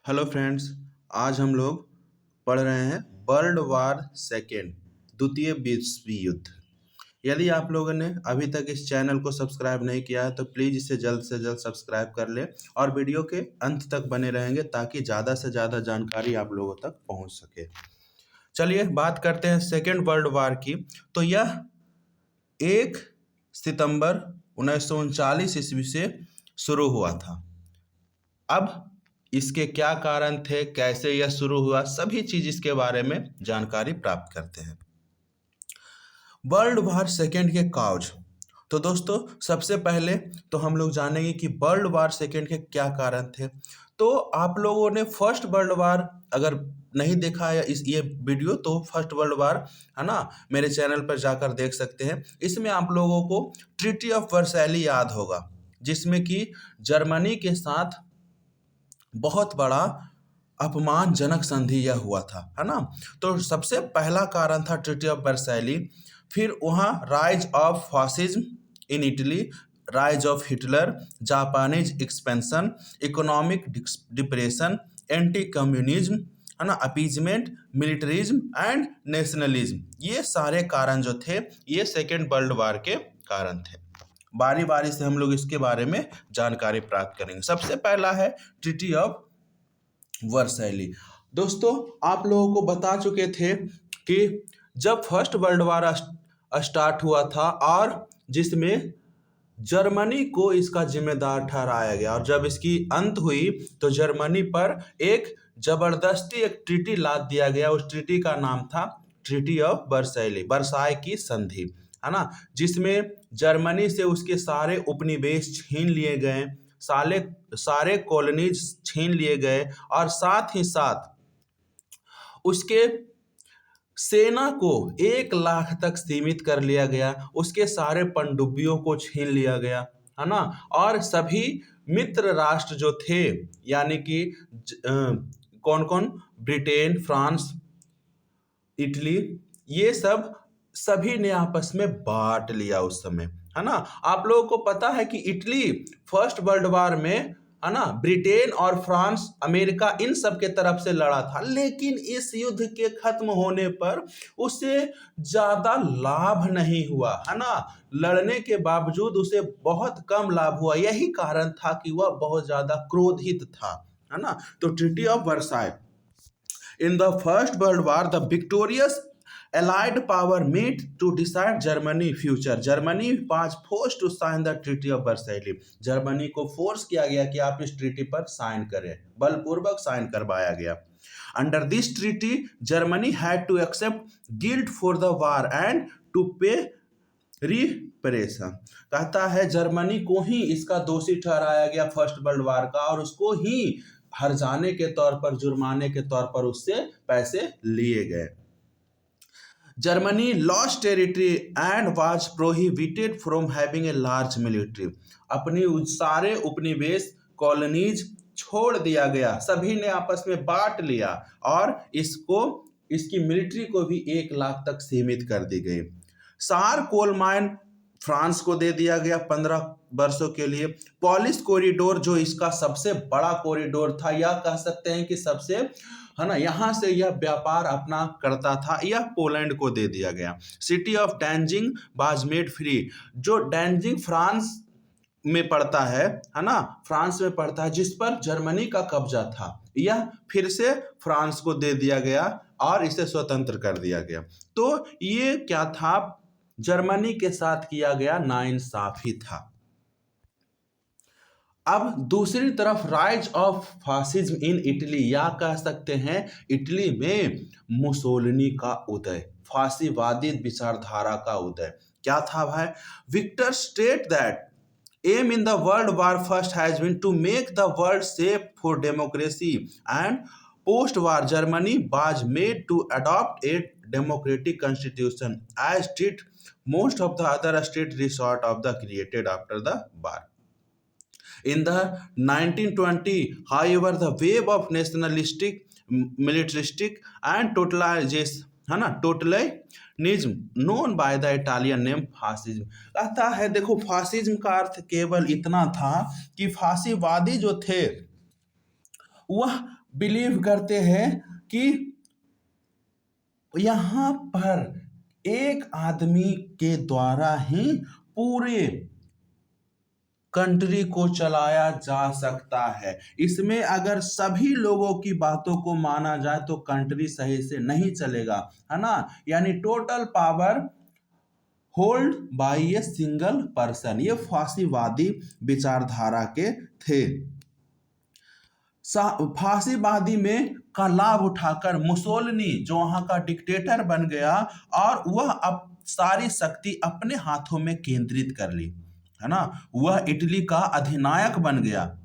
Hello friends. आज हम लोग पढ़ रहे हैं वर्ल्ड वार सेकेंड, द्वितीय विश्व युद्ध। यदि आप लोगों ने अभी तक इस चैनल को सब्सक्राइब नहीं किया है तो प्लीज़ इसे जल्द से जल्द सब्सक्राइब कर लें और वीडियो के अंत तक बने रहेंगे ताकि ज़्यादा से ज़्यादा जानकारी आप लोगों तक पहुंच सके। चलिए बात करते हैं सेकेंड वर्ल्ड वार की। तो यह 1 सितंबर 1939 ईस्वी से शुरू हुआ था। अब इसके क्या कारण थे, कैसे यह शुरू हुआ, सभी चीज इसके बारे में जानकारी प्राप्त करते हैं। वर्ल्ड वार सेकेंड के काउज। तो दोस्तों सबसे पहले तो हम लोग जानेंगे कि वर्ल्ड वार सेकेंड के क्या कारण थे। तो आप लोगों ने फर्स्ट वर्ल्ड वार अगर नहीं देखा है ये वीडियो तो फर्स्ट वर्ल्ड वार है ना, मेरे चैनल पर जाकर देख सकते हैं। इसमें आप लोगों को ट्रीटी ऑफ वर्सैली याद होगा, जिसमें कि जर्मनी के साथ बहुत बड़ा अपमानजनक संधि यह हुआ था, है ना। तो सबसे पहला कारण था ट्रीटी ऑफ वर्सैली। फिर वहाँ rise of fascism in Italy, rise of Hitler, Japanese expansion, economic depression, anti communism, है ना, अपीजमेंट, मिलिटरिज्म एंड नेशनलिज्म। ये सारे कारण जो थे ये सेकेंड वर्ल्ड वार के कारण थे। बारी बारी से हम लोग इसके बारे में जानकारी प्राप्त करेंगे। सबसे पहला है ट्रीटी ऑफ वर्सैली। दोस्तों आप लोगों को बता चुके थे कि जब फर्स्ट वर्ल्ड वार स्टार्ट हुआ था और जिसमें जर्मनी को इसका जिम्मेदार ठहराया गया, और जब इसकी अंत हुई तो जर्मनी पर एक जबरदस्ती एक ट्रीटी लाद दिया गया। उस ट्रीटी का नाम था ट्रीटी ऑफ वर्सैली, वर्साय की संधि, है ना, जिसमें जर्मनी से उसके सारे उपनिवेश छीन लिए गए, सारे कॉलोनीज छीन लिए गए और साथ ही साथ उसके सेना को 1 लाख तक सीमित कर लिया गया, उसके सारे पनडुब्बियों को छीन लिया गया, है ना। और सभी मित्र राष्ट्र जो थे यानी कि कौन कौन, ब्रिटेन, फ्रांस, इटली, ये सब सभी ने आपस में बांट लिया उस समय, है ना। आप लोगों को पता है कि इटली फर्स्ट वर्ल्ड वार में, है ना, ब्रिटेन और फ्रांस, अमेरिका, इन सब के तरफ से लड़ा था, लेकिन इस युद्ध के खत्म होने पर उसे ज्यादा लाभ नहीं हुआ, है ना। लड़ने के बावजूद उसे बहुत कम लाभ हुआ। यही कारण था कि वह बहुत ज्यादा क्रोधित था, है ना। तो treaty of Versailles, in the First World War, the victorious Allied power met to decide Germany future. Germany was forced to sign the Treaty of Versailles. Germany को फोर्स किया गया कि आप इस ट्रीटी पर साइन करें, बलपूर्वक साइन करवाया गया। Under this treaty, Germany had to accept guilt for the war and to pay रिपरेशन। कहता है जर्मनी को ही इसका दोषी ठहराया गया फर्स्ट वर्ल्ड वार का, और उसको ही हर जाने के तौर पर, जुर्माने के तौर पर उससे पैसे लिए गए। Germany lost territory and was prohibited from having a large military. अपनी सारे उपनिवेश, कॉलोनीज छोड़ दिया गया, सभी ने आपस में बांट लिया और इसकी मिलिट्री को भी 1 लाख तक सीमित कर दी गई। सार कोल माइन फ्रांस को दे दिया गया 15 वर्षों के लिए। पॉलिश कॉरिडोर जो इसका सबसे बड़ा कॉरिडोर था, या कह सकते हैं कि सबसे, है ना, यहाँ से यह व्यापार अपना करता था, यह पोलैंड को दे दिया गया। City of Danzig was made free. जो डैनजिंग फ्रांस में पड़ता है ना, फ्रांस में पड़ता है, जिस पर जर्मनी का कब्जा था, यह फिर से फ्रांस को दे दिया गया और इसे स्वतंत्र कर दिया गया। तो ये क्या था, जर्मनी के साथ किया गया नाइंसाफी था। अब दूसरी तरफ rise of fascism in Italy, या कह सकते हैं इटली में मुसोलिनी का उदय, फांसीवादी विचारधारा का उदय। क्या था भाई? Victor state that aim in the world war first has been to make the world safe for democracy, and post-war Germany was made to adopt a democratic constitution, as did most of the other state resort of the created after the war. In the 1920, however, the wave of nationalistic, militaristic and totalization, है ना, totalism known by the Italian name fascism. कहता है देखो, fascism का अर्थ केवल इतना था कि फांसीवादी जो थे वह बिलीव करते हैं कि यहाँ पर एक आदमी के द्वारा ही पूरे कंट्री को चलाया जा सकता है। इसमें अगर सभी लोगों की बातों को माना जाए तो कंट्री सही से नहीं चलेगा, है ना। यानी total power hold by a single person, ये फांसीवादी विचारधारा के थे। फांसीवादी में का लाभ उठाकर मुसोलिनी जो वहां का डिक्टेटर बन गया और वह अब सारी शक्ति अपने हाथों में केंद्रित कर ली, है ना। वह इटली का अधिनायक बन गया,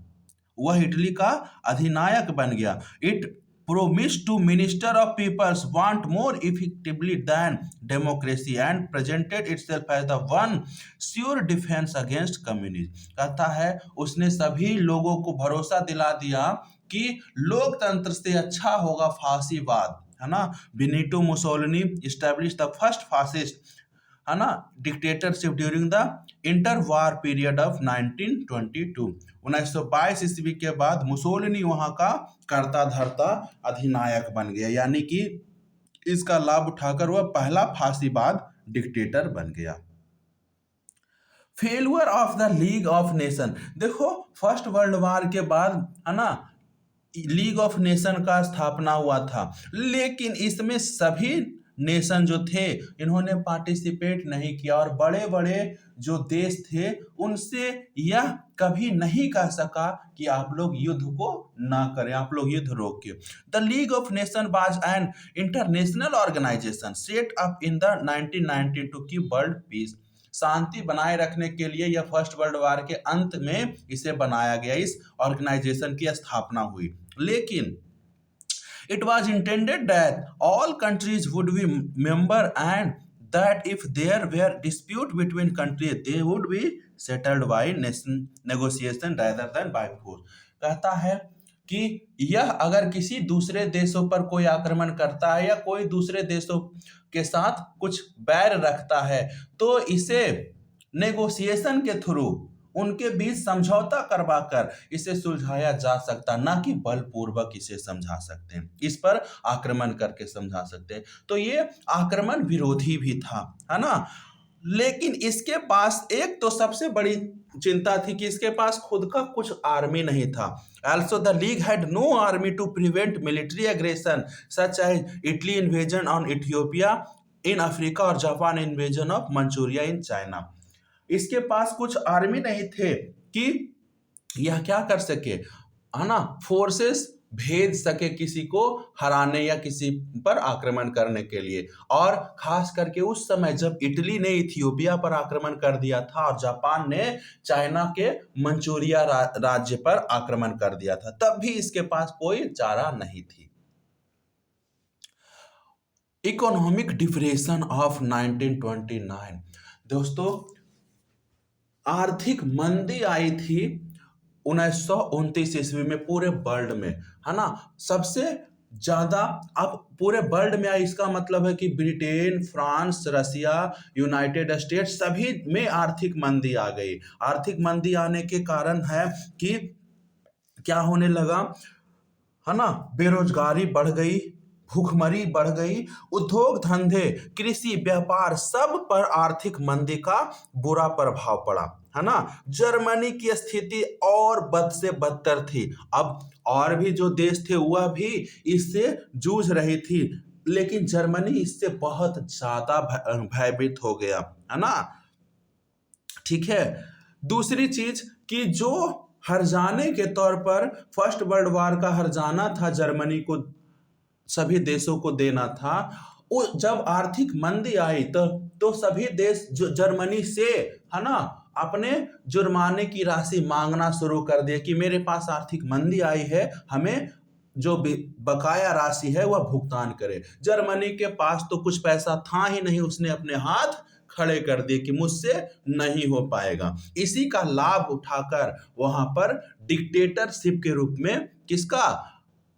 वह इटली का अधिनायक बन गया। It promised to minister of peoples want more effectively than democracy and presented itself as the one sure defense against communism। कहता है उसने सभी लोगों को भरोसा दिला दिया कि लोकतंत्र से अच्छा होगा फांसीवाद, है ना। Benito Mussolini established the first fascist, है ना, dictatorship during the inter war period of 1922। 1922 ईस्वी के बाद मुसोलिनी वहां का करता धरता अधिनायक बन गया, यानी कि इसका लाभ उठाकर वह पहला फांसीवाद डिक्टेटर बन गया। Failure of the League of nation, देखो फर्स्ट वर्ल्ड वार के बाद, है ना, लीग ऑफ नेशन का स्थापना हुआ था, लेकिन इसमें सभी नेशन जो थे इन्होंने पार्टिसिपेट नहीं किया और बड़े बड़े जो देश थे उनसे यह कभी नहीं कह सका कि आप लोग युद्ध को ना करें, आप लोग युद्ध रोकिए। The League of Nation was an international organisation set up in the 1990 to keep world peace. शांति बनाए रखने के लिए यह फर्स्ट वर्ल्ड वार के अंत में इसे बनाया गया, इस ऑर्गेनाइजेशन की स्थापना हुई। लेकिन it was intended that all countries would be member and that if there were dispute between countries they would be settled by negotiation rather than by force। कहता है कि यह अगर किसी दूसरे देशों पर कोई आक्रमण करता है या कोई दूसरे देशों के साथ कुछ बैर रखता है तो इसे नेगोशिएशन के थ्रू उनके बीच समझौता करवाकर इसे सुलझाया जा सकता, ना कि बलपूर्वक इसे समझा सकते हैं, इस पर आक्रमण करके समझा सकते हैं। तो ये आक्रमण विरोधी भी था, है ना। लेकिन इसके पास एक तो सबसे बड़ी चिंता थी कि इसके पास खुद का कुछ आर्मी नहीं था। Also the league had no army to prevent military aggression such as Italy invasion on Ethiopia in Africa और Japan invasion of Manchuria in China। इसके पास कुछ आर्मी नहीं थे कि यह क्या कर सके, है ना, फोर्सेस भेज सके किसी को हराने या किसी पर आक्रमण करने के लिए। और खास करके उस समय जब इटली ने इथियोपिया पर आक्रमण कर दिया था और जापान ने चाइना के मंचूरिया राज्य पर आक्रमण कर दिया था, तब भी इसके पास कोई चारा नहीं थी। इकोनॉमिक डिप्रेशन ऑफ 1929, दोस्तों आर्थिक मंदी आई थी 1929 ईस्वी में पूरे वर्ल्ड में, है ना। सबसे ज्यादा अब पूरे वर्ल्ड में आई, इसका मतलब है कि ब्रिटेन, फ्रांस, रसिया, यूनाइटेड स्टेट्स सभी में आर्थिक मंदी आ गई। आर्थिक मंदी आने के कारण है कि क्या होने लगा, है ना, बेरोजगारी बढ़ गई, भूखमरी बढ़ गई, उद्योग धंधे, कृषि, व्यापार सब पर आर्थिक मंदी का बुरा प्रभाव पड़ा, है ना। जर्मनी की स्थिति और बद से बदतर थी। अब और भी जो देश थे वह भी इससे जूझ रही थी, लेकिन जर्मनी इससे बहुत ज्यादा भयभीत हो गया, है ना। ठीक है। दूसरी चीज कि जो हर्जाने के तौर पर फर्स्ट वर्ल्ड वार का हर्जाना था जर्मनी को सभी देशों को देना था, वो जब आर्थिक मंदी आई तो सभी देश जो जर्मनी से, है ना, अपने जुर्माने की राशि मांगना शुरू कर दिए कि मेरे पास आर्थिक मंदी आई है, हमें जो बकाया राशि है वह भुगतान करे। जर्मनी के पास तो कुछ पैसा था ही नहीं, उसने अपने हाथ खड़े कर दिए कि मुझसे नहीं हो पाएगा। इसी का लाभ उठाकर वहां पर डिक्टेटरशिप के रूप में किसका,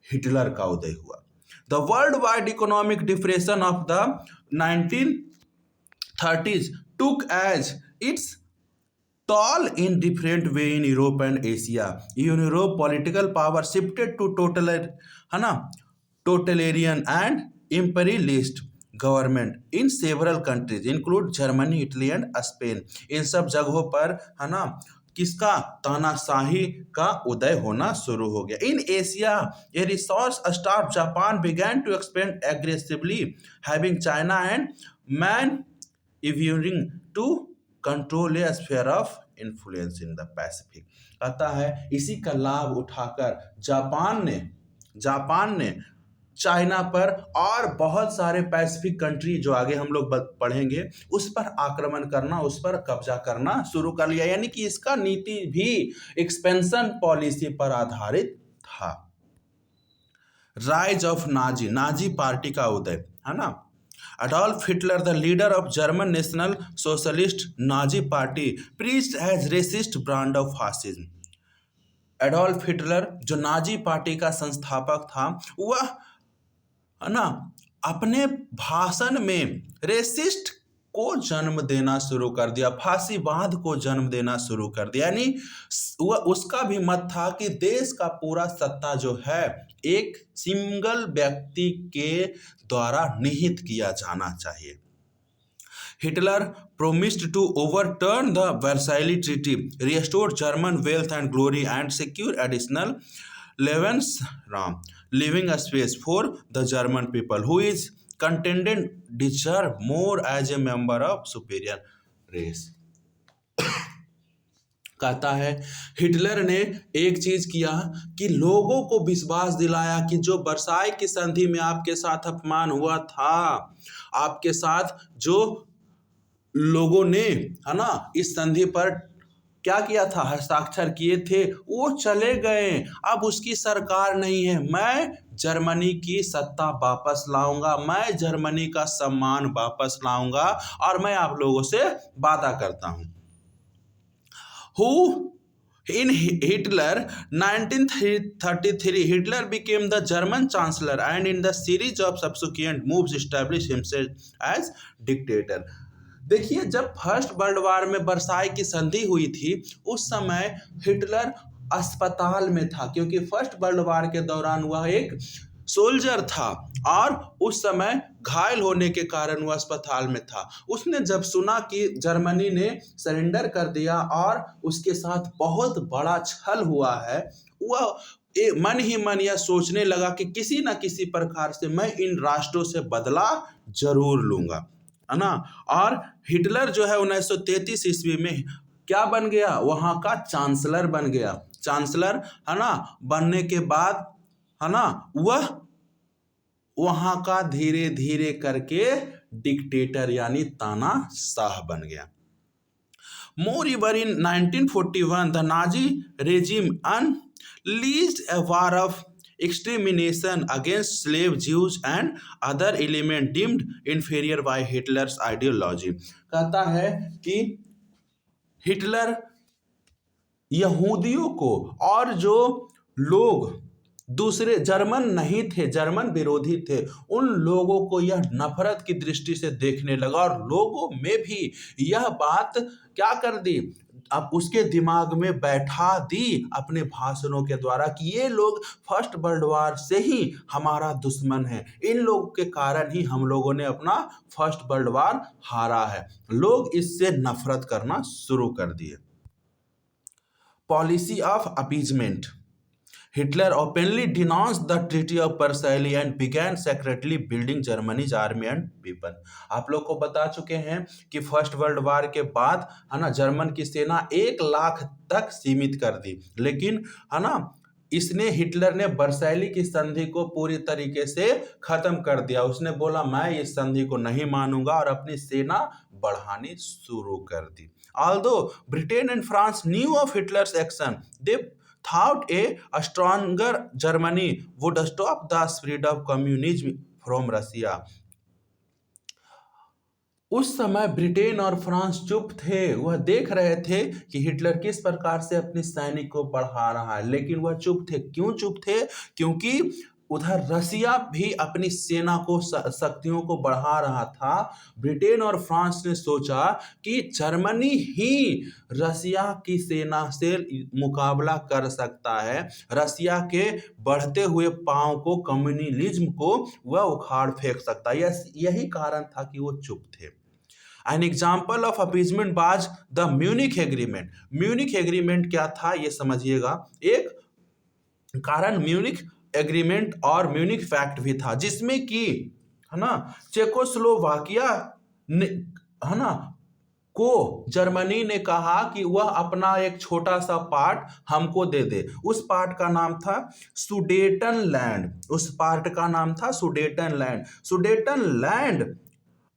हिटलर का उदय हुआ। The worldwide economic depression of the 1930s took as its tall in different way in Europe and Asia. In Europe, political power shifted to है ना totalitarian and imperialist government in several countries include Germany, Italy and Spain. इन सब जगहों पर है ना किसका तानाशाही का उदय होना शुरू हो गया। In Asia a resource start Japan began to expand aggressively having China and man endeavouring to control a sphere of influence in the Pacific. कहता है इसी का लाभ उठाकर जापान ने चाइना पर और बहुत सारे पैसिफिक कंट्री जो आगे हम लोग पढ़ेंगे उस पर आक्रमण करना, उस पर कब्जा करना शुरू कर लिया। यानी कि इसका नीति भी एक्सपेंशन पॉलिसी पर आधारित था। राइज ऑफ नाजी पार्टी का उदय, है ना। Adolf Hitler, the leader of German National Socialist Nazi Party, preached as racist brand of fascism. Adolf Hitler जो नाजी पार्टी का संस्थापक था, वह है ना अपने भाषण में रेसिस्ट को जन्म देना शुरू कर दिया, फांसीवाद को जन्म देना शुरू कर दिया। यानी वह उसका भी मत था कि देश का पूरा सत्ता जो है एक सिंगल व्यक्ति के द्वारा निहित किया जाना चाहिए। Hitler promised to overturn the Versailles Treaty, restore German wealth and glory, and secure additional living space for the German people, who is contended deserve more as a member of superior race. कहता है Hitler ने एक चीज किया कि लोगों को विश्वास दिलाया कि जो वर्साई की संधि में आपके साथ अपमान हुआ था, आपके साथ जो लोगों ने है ना इस संधि पर क्या किया था, हस्ताक्षर किए थे, वो चले गए, अब उसकी सरकार नहीं है। मैं जर्मनी की सत्ता वापस लाऊंगा, मैं जर्मनी का सम्मान वापस लाऊंगा और मैं आप लोगों से वादा करता हूं। In Hitler 1933, Hitler became the German chancellor and in the series of subsequent moves established himself as dictator. देखिए जब फर्स्ट वर्ल्ड वार में वर्साई की संधि हुई थी उस समय हिटलर अस्पताल में था, क्योंकि फर्स्ट वर्ल्ड वार के दौरान वह एक सोल्जर था और उस समय घायल होने के कारण वह अस्पताल में था। उसने जब सुना कि जर्मनी ने सरेंडर कर दिया और उसके साथ बहुत बड़ा छल हुआ है, वह मन ही मन यह सोचने लगा कि किसी न किसी प्रकार से मैं इन राष्ट्रों से बदला जरूर लूंगा, है ना। और हिटलर जो है 1933 ईस्वी में क्या बन गया, वहाँ का चांसलर बन गया। चांसलर है ना बनने के बाद है ना वह वहाँ का धीरे धीरे करके डिक्टेटर यानी तानाशाह बन गया। Moreover, in 1941, the Nazi regime unleashed a war of extermination against slave Jews and other elements deemed inferior by Hitler's ideology. कहता है कि हिटलर यहूदियों को और जो लोग दूसरे जर्मन नहीं थे, जर्मन विरोधी थे, उन लोगों को यह नफरत की दृष्टि से देखने लगा और लोगों में भी यह बात क्या कर दी, अब उसके दिमाग में बैठा दी अपने भाषणों के द्वारा कि ये लोग फर्स्ट वर्ल्ड वार से ही हमारा दुश्मन है, इन लोगों के कारण ही हम लोगों ने अपना फर्स्ट वर्ल्ड वार हारा है। लोग इससे नफरत करना शुरू कर दिए। Policy of appeasement. Hitler openly denounced the Treaty of Versailles and began secretly building Germany's army and weapon. आप लोग को बता चुके हैं कि फर्स्ट वर्ल्ड वार के बाद है ना जर्मन की सेना 1 लाख तक सीमित कर दी, लेकिन है ना इसने हिटलर ने वर्साइली की संधि को पूरी तरीके से खत्म कर दिया। उसने बोला मैं इस संधि को नहीं मानूंगा और अपनी सेना बढ़ानी शुरू कर दी। Although Britain and France knew of Hitler's action, they thought a stronger Germany would stop the spread of communism from Russia. उस समय ब्रिटेन और फ्रांस चुप थे, वह देख रहे थे कि हिटलर किस प्रकार से अपनी सैनिक को बढ़ा रहा है, लेकिन वह चुप थे। क्यों चुप थे? क्योंकि उधर रसिया भी अपनी सेना को शक्तियों को बढ़ा रहा था। ब्रिटेन और फ्रांस ने सोचा कि जर्मनी ही रसिया की सेना से मुकाबला कर सकता है, रसिया के बढ़ते हुए पांव को, कम्युनलिज्म को वह उखाड़ फेंक सकता है। यही कारण था कि वो चुप थे। An example of appeasement was the Munich Agreement. Munich agreement क्या था ये समझिएगा। एक कारण म्यूनिक एग्रीमेंट और म्यूनिक फैक्ट भी था, जिसमें कि है ना चेकोस्लोवाकिया ने, है ना, को जर्मनी ने कहा कि वह अपना एक छोटा सा पार्ट हमको दे दे। उस पार्ट का नाम था सुडेटन लैंड। उस पार्ट का नाम था सुडेटन लैंड। सुडेटन लैंड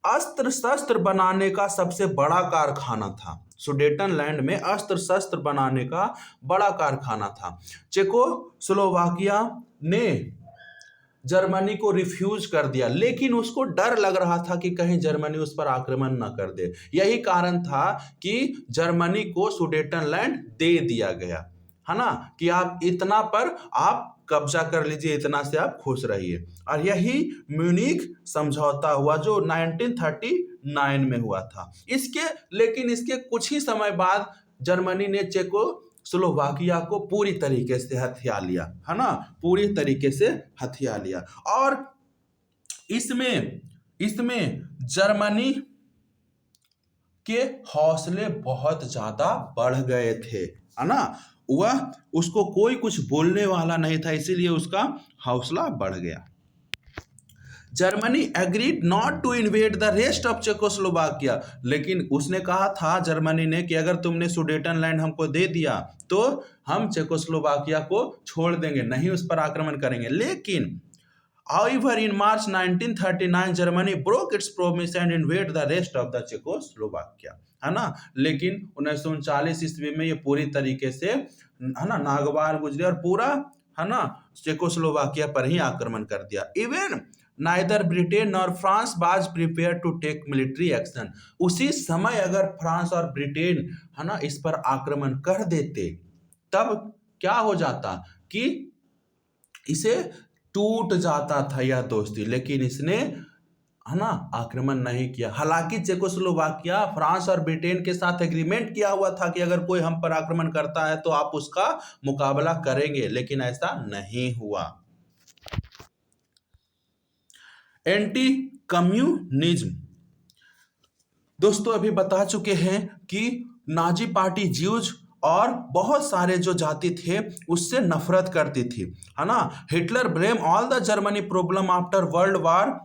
अस्त्र शस्त्र बनाने का सबसे बड़ा कारखाना था। सुडेटन लैंड में अस्त्र शस्त्र बनाने का बड़ा कारखाना था। चेकोस्लोवाकिया ने जर्मनी को रिफ्यूज कर दिया, लेकिन उसको डर लग रहा था कि कहीं जर्मनी उस पर आक्रमण न कर दे। यही कारण था कि जर्मनी को सुडेटन लैंड दे दिया गया, है ना, कि आप इतना पर आप कब्जा कर लीजिए, इतना से आप खुश रहिए। और यही म्यूनिक समझौता हुआ जो 1939 में हुआ था। लेकिन इसके कुछ ही समय बाद जर्मनी ने चेकोस्लोवाकिया को पूरी तरीके से हथिया लिया, है ना, पूरी तरीके से हथिया लिया। और इसमें जर्मनी के हौसले बहुत ज्यादा बढ़ गए थे, है ना, वह उसको कोई कुछ बोलने वाला नहीं था, इसीलिए उसका हौसला बढ़ गया। Germany agreed not to invade the rest of Czechoslovakia, लेकिन उसने कहा था जर्मनी ने कि अगर तुमने सुडेटन लैंड हमको दे दिया तो हम चेकोस्लोवाकिया को छोड़ देंगे, नहीं उस पर आक्रमण करेंगे। लेकिन however in March 1939 Germany broke its promise and invade the rest of the Czechoslovakia, है ना। लेकिन 1939 ईस्वी में ये पूरी तरीके से, है ना, नागवार गुजरे और पूरा, है ना, चेकोस्लोवाकिया पर ही आक्रमण कर दिया। Even neither Britain nor France was prepare to take military action. उसी समय अगर फ्रांस और ब्रिटेन, है ना, इस पर आक्रमण कर देते तब क्या हो जाता कि इसे टूट जाता था यह दोस्ती, लेकिन इसने, है ना, आक्रमण नहीं किया। हालांकि चेकोस्लोवाकिया फ्रांस और ब्रिटेन के साथ एग्रीमेंट किया हुआ था कि अगर कोई हम पर आक्रमण करता है तो आप उसका मुकाबला करेंगे, लेकिन ऐसा नहीं हुआ। एंटी कम्युनिज्म, दोस्तों अभी बता चुके हैं कि नाजी पार्टी ज्यूज और बहुत सारे जो जाति थे उससे नफरत करती थी, है ना। Hitler blame all the Germany problem after world war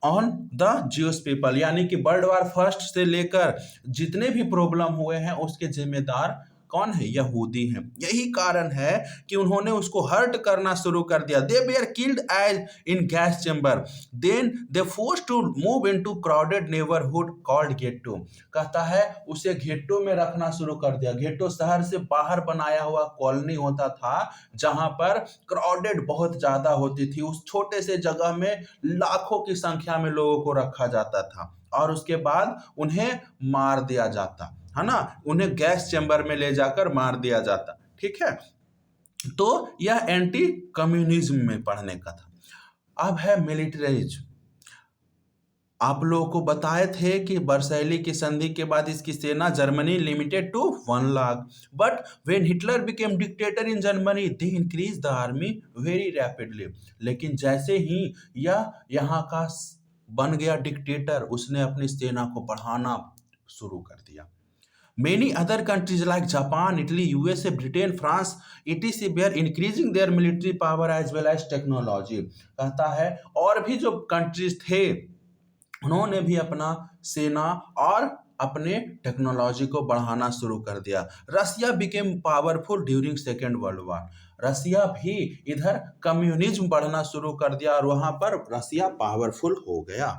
on the juice people, यानी कि वर्ल्ड वार फर्स्ट से लेकर जितने भी प्रॉब्लम हुए हैं उसके जिम्मेदार कौन है? यहूदी हैं। यही कारण है कि उन्होंने उसको हर्ट करना शुरू कर दिया। They were killed as in gas chamber, then they forced to move into crowded neighbourhood called ghetto. कहता है उसे घेट्टो में रखना शुरू कर दिया। घेट्टो शहर से बाहर बनाया हुआ कॉलोनी होता था जहां पर क्राउडेड बहुत ज्यादा होती थी। उस छोटे से जगह में लाखों की संख्या में लोगों को रखा जाता था और उसके बाद उन्हें मार दिया जाता, है ना, उन्हें गैस चैम्बर में ले जाकर मार दिया जाता। ठीक है, तो यह एंटी कम्युनिज्म में पढ़ने का था। अब है मिलिटरिज्म। आप लोगों को बताए थे कि वर्साइली की संधि के बाद इसकी सेना Germany limited to 1 lakh, but when Hitler became dictator in Germany they increase the army very rapidly. लेकिन जैसे ही यह यहाँ का बन गया डिक्टेटर, उसने अपनी सेना को बढ़ाना शुरू कर दिया। Many other countries like Japan, Italy, USA, Britain, France, etc. were increasing their military power as well as technology। कहता है और भी जो कंट्रीज थे उन्होंने भी अपना सेना और अपने टेक्नोलॉजी को बढ़ाना शुरू कर दिया। Russia became powerful during second world war. Russia भी इधर कम्युनिज्म बढ़ना शुरू कर दिया और वहां पर रसिया पावरफुल हो गया।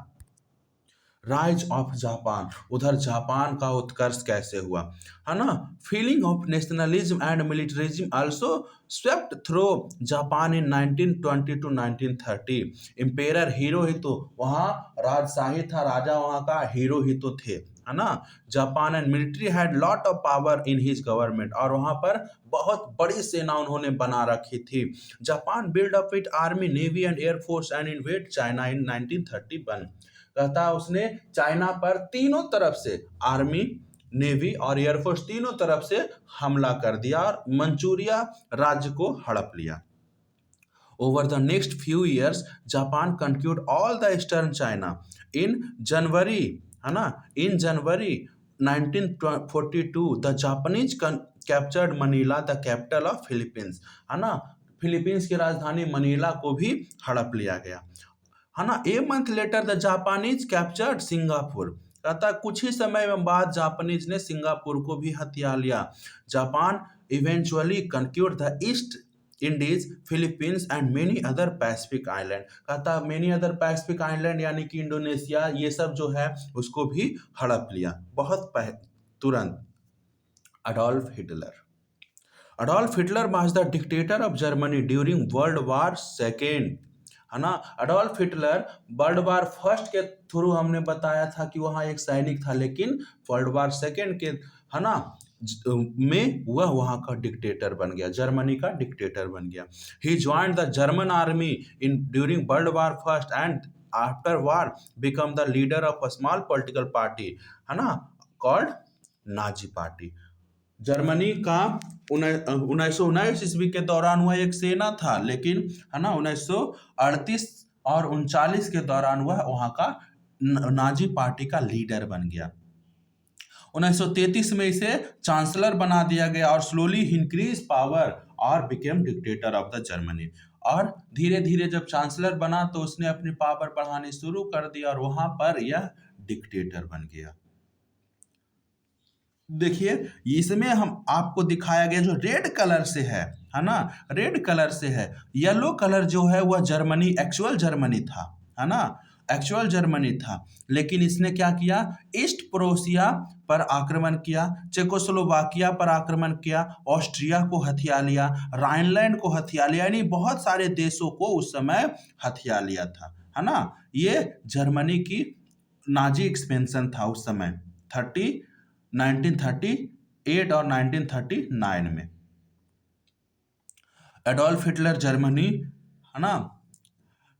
राइज ऑफ जापान, उधर जापान का उत्कर्ष कैसे हुआ, है ना। Feeling of nationalism and militarism also swept through Japan in 1920 to 1930। Emperor Hirohito, वहाँ राजशाही था, राजा वहाँ का हिरोहितो थे, है ना। Japan and military had lot of power in his government, और वहां पर बहुत बड़ी सेना उन्होंने बना रखी थी। Japan build up it army, navy and air force and invade China in 1931। कहता है उसने चाइना पर तीनों तरफ से आर्मी, नेवी और एयरफोर्स तीनों तरफ से हमला कर दिया और मंचूरिया राज्य को हड़प लिया। Over the next few years, Japan conquered all the eastern China. In January, है ना, in January 1942, the Japanese captured Manila, the capital of Philippines. है ना, फिलीपींस की राजधानी मनीला को भी हड़प लिया गया, है ना। A month later the Japanese captured Singapore. कहता कुछ ही समय बाद जापानीज ने सिंगापुर को भी हथिया लिया। Japan eventually conquered the East Indies, Philippines and many other Pacific island. कहता मेनी अदर पैसिफिक आइलैंड यानी कि इंडोनेशिया, ये सब जो है उसको भी हड़प लिया बहुत तुरंत। Adolf Hitler was the dictator of Germany during world war second, है ना। Adolf Hitler world war first के थ्रू हमने बताया था कि वहाँ एक सैनिक था, लेकिन वर्ल्ड वार सेकेंड के, है ना, में वह वहाँ का डिक्टेटर बन गया, जर्मनी का डिक्टेटर बन गया। He joined the German army in during world war first and after war become the leader of a small political party, है ना, कॉल्ड नाजी पार्टी। जर्मनी का 1919 ईस्वी के दौरान हुआ एक सेना था, लेकिन है ना 1938 और 39 के दौरान वह वहाँ का नाजी पार्टी का लीडर बन गया। 1933 में इसे चांसलर बना दिया गया और स्लोली इंक्रीज पावर और became dictator of the Germany. और धीरे धीरे जब चांसलर बना तो उसने अपनी पावर बढ़ानी शुरू कर दी और वहां पर यह डिक्टेटर बन गया। देखिए इसमें हम आपको दिखाया गया जो रेड कलर से है ना, रेड कलर से है। येलो कलर जो है वह जर्मनी, एक्चुअल जर्मनी था, है ना, एक्चुअल जर्मनी था। लेकिन इसने क्या किया, ईस्ट प्रोसिया पर आक्रमण किया, चेकोस्लोवाकिया पर आक्रमण किया, ऑस्ट्रिया को हथिया लिया, राइनलैंड को हथिया लिया, यानी बहुत सारे देशों को उस समय हथिया लिया था, है ना। ये जर्मनी की नाजी एक्सपेंशन था उस समय 1938 और 1939 में। एडोल्फ हिटलर जर्मनी, है ना,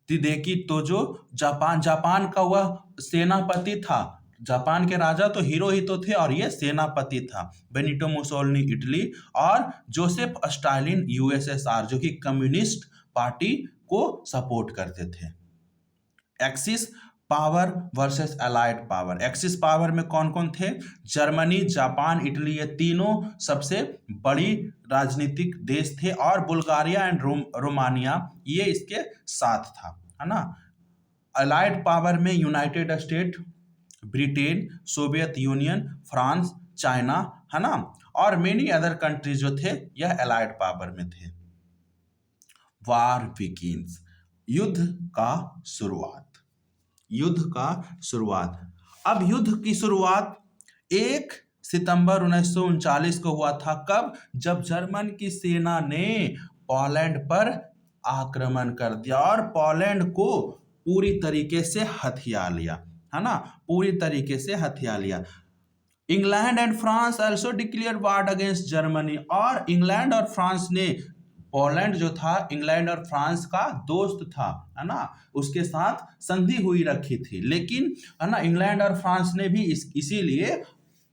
देखी तो जो जापान का वह सेनापति था, जापान के राजा तो हीरो ही तो थे और ये सेनापति था। बेनिटो मुसोलिनी इटली और जोसेफ स्टालिन यूएसएसआर, जो कि कम्युनिस्ट पार्टी को सपोर्ट करते थे। Axis power versus allied power. Axis power में कौन कौन थे, जर्मनी, जापान, इटली, ये तीनों सबसे बड़ी राजनीतिक देश थे, और बुल्गारिया एंड रोमानिया ये इसके साथ था, है ना। अलाइड पावर में United state, Britain, Soviet union, France, China, है ना, और मेनी अदर कंट्रीज जो थे यह अलाइड पावर में थे। वार बिगिंस, युद्ध का शुरुआत, युद्ध का शुरुआत। अब युद्ध की शुरुआत 1 सितंबर 1939 को हुआ था। कब, जब जर्मन की सेना ने पोलैंड पर आक्रमण कर दिया और पोलैंड को पूरी तरीके से हथिया लिया, है ना, पूरी तरीके से हथिया लिया। England and France also declare war against Germany, और इंग्लैंड और फ्रांस ने, पोलैंड जो था इंग्लैंड और फ्रांस का दोस्त था, है ना, उसके साथ संधि हुई रखी थी, लेकिन है ना इंग्लैंड और फ्रांस ने भी इसीलिए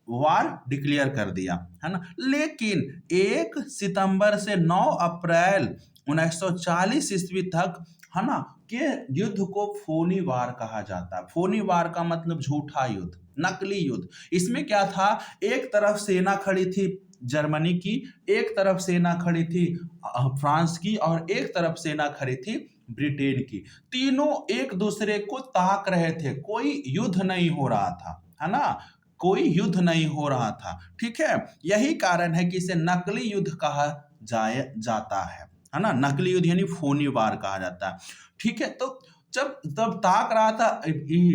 वार डिक्लेयर कर दिया, है ना। लेकिन 1 सितंबर से 9 अप्रैल 1940 ईस्वी तक, है ना, के युद्ध को फोनी वार कहा जाता है। फोनी वार का मतलब झूठा युद्ध, नकली युद्ध। इसमें क्या था, एक तरफ सेना खड़ी थी जर्मनी की, एक तरफ सेना खड़ी थी फ्रांस की, और एक तरफ सेना खड़ी थी ब्रिटेन की। तीनों एक दूसरे को ताक रहे थे, कोई युद्ध नहीं हो रहा था, है ना, कोई युद्ध नहीं हो रहा था, ठीक है। यही कारण है कि इसे नकली युद्ध कहा जाता है ना, नकली युद्ध यानी फोनी वार कहा जाता है, ठीक है। तो तब ताक रहा था,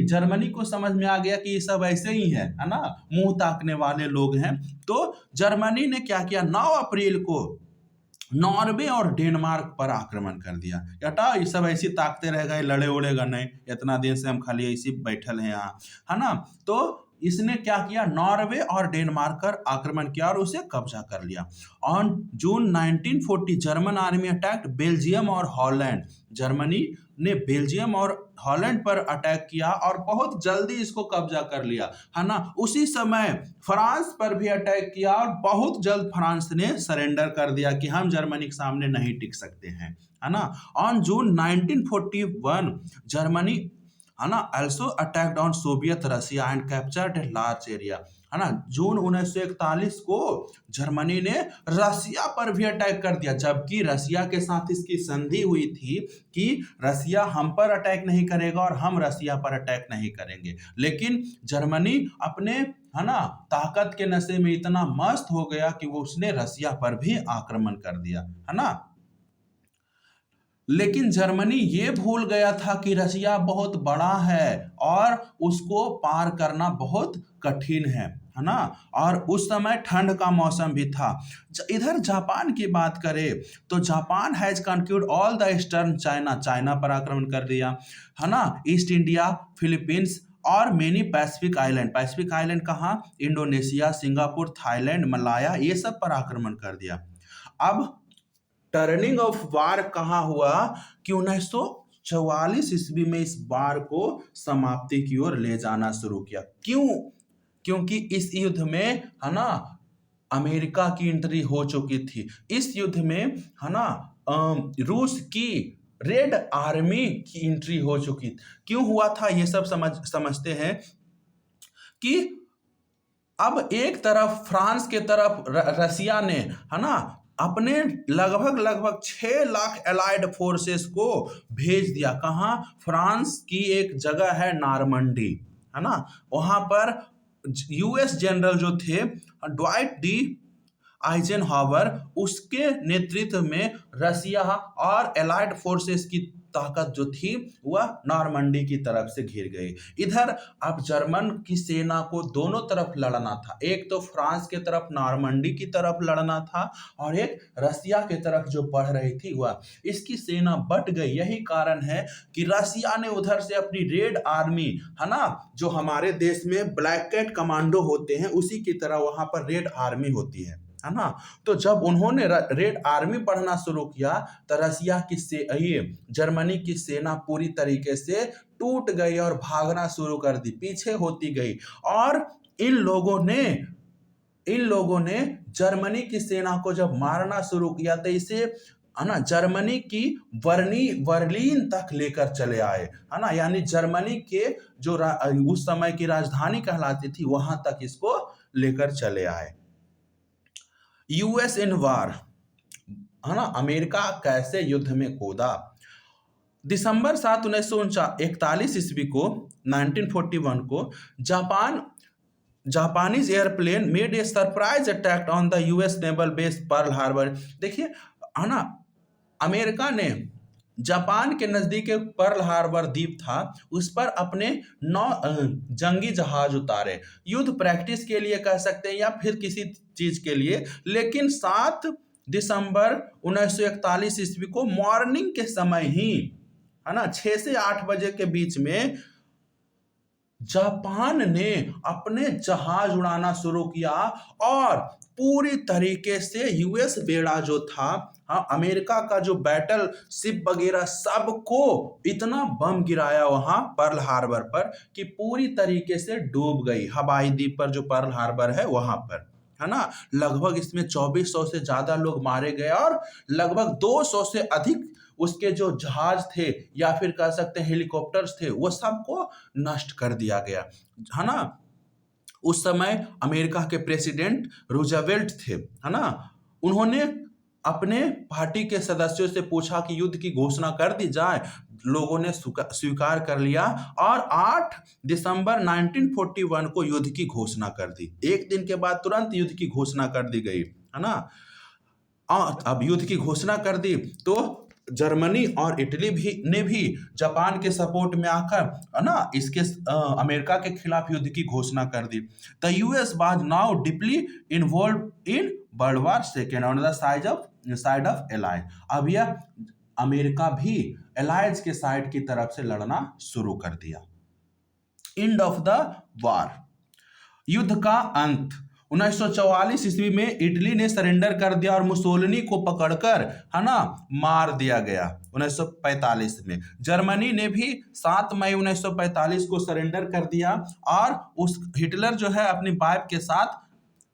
जर्मनी को समझ में आ गया कि ये सब ऐसे ही है ना, मुंह ताकने वाले लोग हैं। तो जर्मनी ने क्या किया, 9 अप्रैल को नॉर्वे और डेनमार्क पर आक्रमण कर दिया। हटा, ये सब ऐसे ताकते रह गए, लड़े उड़ेगा नहीं, इतना दिन से हम खाली ऐसे बैठल हैं यहाँ, है ना। तो इसने क्या किया, नॉर्वे और डेनमार्क पर आक्रमण किया और उसे कब्जा कर लिया। On June 1940 German army attacked Belgium और हॉलैंड। जर्मनी ने बेल्जियम और हॉलैंड पर अटैक किया और बहुत जल्दी इसको कब्जा कर लिया, है ना। उसी समय फ्रांस पर भी अटैक किया और बहुत जल्द फ्रांस ने सरेंडर कर दिया कि हम जर्मनी के सामने नहीं टिक सकते हैं, है ना। ऑन जून 1941 जर्मनी, है ना, also attacked on Soviet Russia and captured a large area, है ना। जून 1941 को जर्मनी ने रसिया पर भी अटैक कर दिया, जबकि रसिया के साथ इसकी संधि हुई थी कि रसिया हम पर अटैक नहीं करेगा और हम रसिया पर अटैक नहीं करेंगे। लेकिन जर्मनी अपने, है ना, ताकत के नशे में इतना मस्त हो गया कि वो उसने रसिया पर भी आक्रमण कर दिया, है ना। लेकिन जर्मनी ये भूल गया था कि रसिया बहुत बड़ा है और उसको पार करना बहुत कठिन है ना। और उस समय ठंड का मौसम भी था। इधर जापान की बात करें तो Japan has conquered all the eastern China, China पर आक्रमण कर दिया, है ना। ईस्ट इंडिया, फिलीपींस और many Pacific island, Pacific island कहाँ, इंडोनेशिया, सिंगापुर, थाईलैंड, मलाया, ये सब पर आक्रमण कर दिया। अब टर्निंग ऑफ वार कहाँ हुआ कि 1944 ईस्वी में इस वार को समाप्ति की ओर ले जाना शुरू किया। क्यों? क्योंकि इस युद्ध में, है ना, अमेरिका की एंट्री हो चुकी थी। इस युद्ध में, है ना, रूस की रेड आर्मी की एंट्री हो चुकी थी। क्यों हुआ था ये सब समझते हैं कि अब एक तरफ फ्रांस के तरफ रसिया ने, है ना, अपने लगभग 6 लाख एलाइड फोर्सेस को भेज दिया। कहाँ? फ्रांस की एक जगह है नॉर्मंडी, है ना, वहां पर यूएस जनरल जो थे ड्वाइट डी आइजनहावर, उसके नेतृत्व में रसिया और एलाइड फोर्सेस की ताकत जो थी वह नॉर्मंडी की तरफ से घिर गई। इधर अब जर्मन की सेना को दोनों तरफ लड़ना था, एक तो फ्रांस के तरफ नॉर्मंडी की तरफ लड़ना था और एक रसिया के तरफ जो बढ़ रही थी वह, इसकी सेना बट गई। यही कारण है कि रसिया ने उधर से अपनी रेड आर्मी, है ना, जो हमारे देश में ब्लैक कैट कमांडो होते हैं उसी की तरह वहां पर रेड आर्मी होती है ना। तो जब उन्होंने रेड आर्मी बढ़ना शुरू किया तो रसिया की ये जर्मनी की सेना पूरी तरीके से टूट गई और भागना शुरू कर दी, पीछे होती गई। और इन लोगों ने जर्मनी की सेना को जब मारना शुरू किया तो इसे, है ना, जर्मनी की बर्लिन तक लेकर चले आए, है ना, यानी जर्मनी के जो उस समय की राजधानी कहलाती थी वहां तक इसको लेकर चले आए। यूएस इन वार, है ना, अमेरिका कैसे युद्ध में कूदा। दिसंबर 7 1941 ईस्वी को 1941 को Japanese airplane made a surprise attack on the US naval base Pearl Harbor. देखिए, है ना, अमेरिका ने जापान के नजदीक एक पर्ल हार्बर द्वीप था, उस पर अपने 9 जंगी जहाज उतारे, युद्ध प्रैक्टिस के लिए कह सकते हैं या फिर किसी चीज के लिए। लेकिन 7 दिसंबर 1941 ईस्वी को मॉर्निंग के समय ही, है ना, 6 से 8 बजे के बीच में जापान ने अपने जहाज उड़ाना शुरू किया और पूरी तरीके से यूएस बेड़ा जो था, हाँ, अमेरिका का जो बैटल शिप वगैरह सबको इतना बम गिराया वहां पर्ल हार्बर पर कि पूरी तरीके से डूब गई। हवाई द्वीप पर जो पर्ल हार्बर है वहां पर, है ना, लगभग इसमें 2400 से ज्यादा लोग मारे गए और लगभग 200 से अधिक उसके जो जहाज थे या फिर कह सकते हैं हेलीकॉप्टर्स थे वो सबको नष्ट कर दिया गया, है ना। उस समय अमेरिका के प्रेसिडेंट रूजवेल्ट थे, है ना, उन्होंने अपने पार्टी के सदस्यों से पूछा कि युद्ध की घोषणा कर दी जाए। लोगों ने स्वीकार कर लिया और 8 दिसंबर 1941 को युद्ध की घोषणा कर दी। एक दिन के बाद तुरंत युद्ध की घोषणा कर दी गई, है ना। अब युद्ध की घोषणा कर दी तो जर्मनी और इटली ने भी जापान के सपोर्ट में आकर, है ना, इसके अमेरिका के खिलाफ युद्ध की घोषणा कर दी। The US was now deeply involve in world war second on the side of allies. अब यह अमेरिका भी एलाइज के साइड की तरफ से लड़ना शुरू कर दिया। End of the war. युद्ध का अंत 1944 ईस्वी में इटली ने सरेंडर कर दिया और मुसोलिनी को पकड़कर, है ना, मार दिया गया 1945 में। जर्मनी ने भी 7 मई 1945 को सरेंडर कर दिया और उस हिटलर जो है अपनी वाइफ के साथ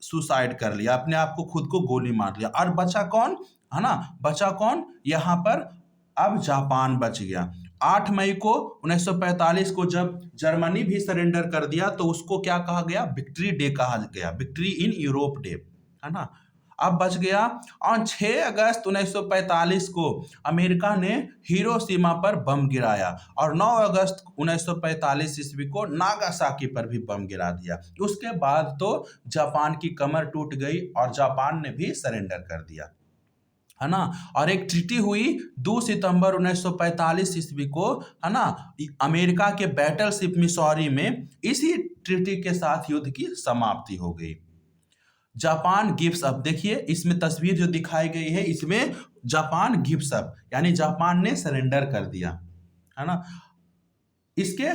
सुसाइड कर लिया, अपने आप को खुद को गोली मार लिया। और बचा कौन, है ना, बचा कौन यहाँ पर, अब जापान बच गया। 8 मई को 1945 को जब जर्मनी भी सरेंडर कर दिया तो उसको क्या कहा गया, विक्ट्री डे कहा गया, विक्ट्री इन यूरोप डे, है ना, अब बच गया। और 6 अगस्त 1945 को अमेरिका ने हिरोशिमा पर बम गिराया और 9 अगस्त 1945 ईस्वी को नागासाकी पर भी बम गिरा दिया। उसके बाद तो जापान की कमर टूट गई और जापान ने भी सरेंडर कर दिया, है ना। और एक ट्रीटी हुई 2 सितंबर 1945 ईस्वी को, है ना, अमेरिका के बैटलशिप मिसौरी में। इसी ट्रीटी के साथ युद्ध की समाप्ति हो गई। जापान गिव्स अप, देखिए इसमें तस्वीर जो दिखाई गई है इसमें जापान गिव्स अप यानी जापान ने सरेंडर कर दिया, है ना। इसके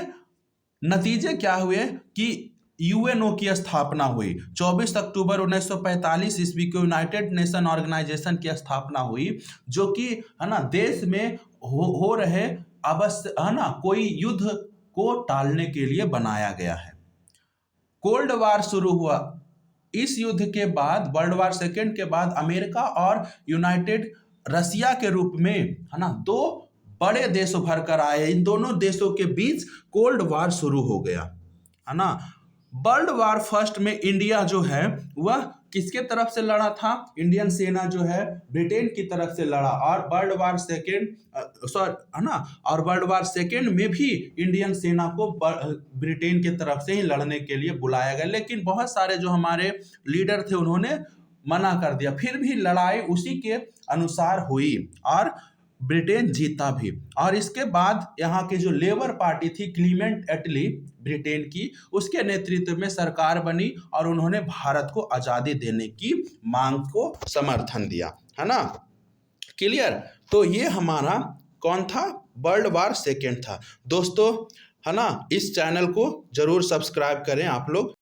नतीजे क्या हुए कि यूएनओ की स्थापना हुई। 24 अक्टूबर 1945 ईस्वी को यूनाइटेड नेशन ऑर्गेनाइजेशन की स्थापना हुई, जो कि, है ना, देश में हो रहे अवश्य, है ना, कोई युद्ध को टालने के लिए बनाया गया है। कोल्ड वार शुरू हुआ। इस युद्ध के बाद, वर्ल्ड वार सेकेंड के बाद, अमेरिका और यूनाइटेड रसिया के रूप में, है ना, 2 बड़े देश उभर कर आए। इन दोनों देशों के बीच कोल्ड वार शुरू हो गया, है ना। वर्ल्ड वार फर्स्ट में इंडिया जो है वह किसके तरफ से लड़ा था, इंडियन सेना जो है ब्रिटेन की तरफ से लड़ा। और वर्ल्ड वार सेकेंड, है ना, और वर्ल्ड वार सेकेंड में भी इंडियन सेना को ब्रिटेन की तरफ से ही लड़ने के लिए बुलाया गया, लेकिन बहुत सारे जो हमारे लीडर थे उन्होंने मना कर दिया। फिर भी लड़ाई उसी के अनुसार हुई और ब्रिटेन जीता भी। और इसके बाद यहाँ की जो लेबर पार्टी थी, क्लीमेंट एटली, ब्रिटेन की, उसके नेतृत्व में सरकार बनी और उन्होंने भारत को आज़ादी देने की मांग को समर्थन दिया, है ना। क्लियर। तो ये हमारा कौन था, वर्ल्ड वार सेकेंड था दोस्तों, है ना। इस चैनल को जरूर सब्सक्राइब करें आप लोग।